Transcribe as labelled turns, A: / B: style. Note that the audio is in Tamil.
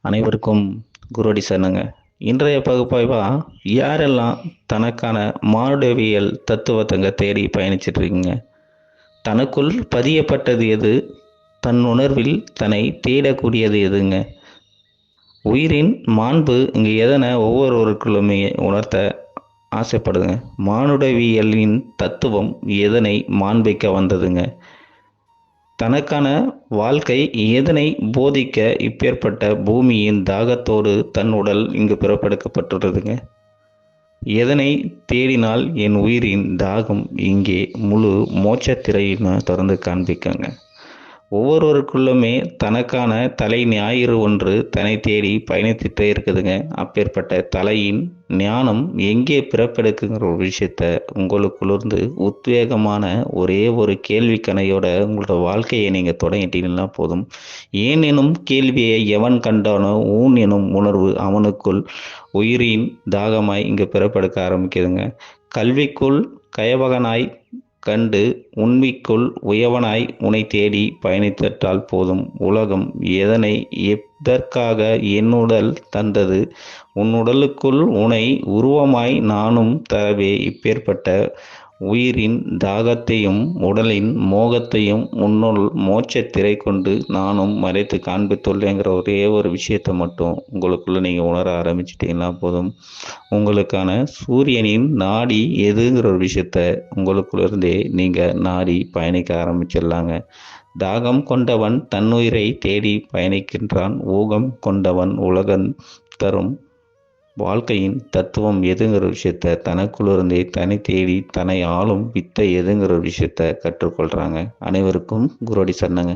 A: அனைவருக்கும் குருவடி சரணங்க. இன்றைய பகுப்பாய்வா யாரெல்லாம் தனக்கான மானுடவியல் தத்துவத்தங்க தேடி பயணிச்சிட்டு இருக்கீங்க? தனக்குள் பதியப்பட்டது எது? தன் உணர்வில் தன்னை தேடக்கூடியது எதுங்க? உயிரின் மாண்பு இங்கு எதனை ஒவ்வொருவருக்குள்ளுமே உணர்த்த ஆசைப்படுதுங்க? மானுடவியலின் தத்துவம் எதனை மாண்பிக்க வந்ததுங்க? தனக்கான வாழ்க்கை எதனை போதிக்க இப்பேற்பட்ட பூமியின் தாகத்தோடு தன் உடல் இங்கு பிறப்பெடுக்கப்பட்டுள்ளதுங்க? எதனை தேடினால் என் உயிரின் தாகம் இங்கே முழு மோட்சத்திரைன்னு திறந்து காண்பிக்கங்க. ஒவ்வொருவருக்குள்ளுமே தனக்கான தலை ஞாயிறு ஒன்று தன்னை தேடி பயணித்துட்டே இருக்குதுங்க. அப்பேற்பட்ட தலையின் ஞானம் எங்கே பிறப்பெடுக்குங்கிற ஒரு விஷயத்த உங்களுக்குள்ளிருந்து உத்வேகமான ஒரே ஒரு கேள்வி கணையோட உங்களோட வாழ்க்கையை நீங்கள் தொடங்கிட்டீங்கன்னா போதும். ஏன் எனும் கேள்வியை எவன் கண்டானோ ஊன் எனும் உணர்வு அவனுக்குள் உயிரின் தாகமாய் இங்கு பிறப்பெடுக்க ஆரம்பிக்குதுங்க. கல்விக்குள் கயவகனாய் கண்டு உண்மைக்குள் உயவனாய் உனை தேடி பயணித்தால் போதும். உலகம் எதனை எதற்காக என்னுடல் தந்தது? உன்னுடலுக்குள் உனை உருவமாய் நானும் தரவே இப்பேற்பட்ட உயிரின் தாகத்தையும் உடலின் மோகத்தையும் உன்னுள் மோட்சத்திரை கொண்டு நானும் மறைத்து காண்பித்துள்ளேங்கிற ஒரே ஒரு விஷயத்தை மட்டும் உங்களுக்குள்ள நீங்கள் உணர ஆரம்பிச்சிட்டிங்கன்னா போதும். உங்களுக்கான சூரியனின் நாடி எதுங்கிற ஒரு விஷயத்த உங்களுக்குள்ளே நீங்கள் நாடி பயணிக்க ஆரம்பிச்சிடலாங்க. தாகம் கொண்டவன் தன்னுயிரை தேடி பயணிக்கின்றான். ஊகம் கொண்டவன் உலகம் தரும் வாழ்க்கையின் தத்துவம் எதுங்கிற விஷயத்த தனக்குள்ளிருந்தே தனி தேடி தன்னை ஆளும் வித்தை எதுங்கிற விஷயத்த கற்றுக்கொள்கிறாங்க. அனைவருக்கும் குருவடி சரணங்க.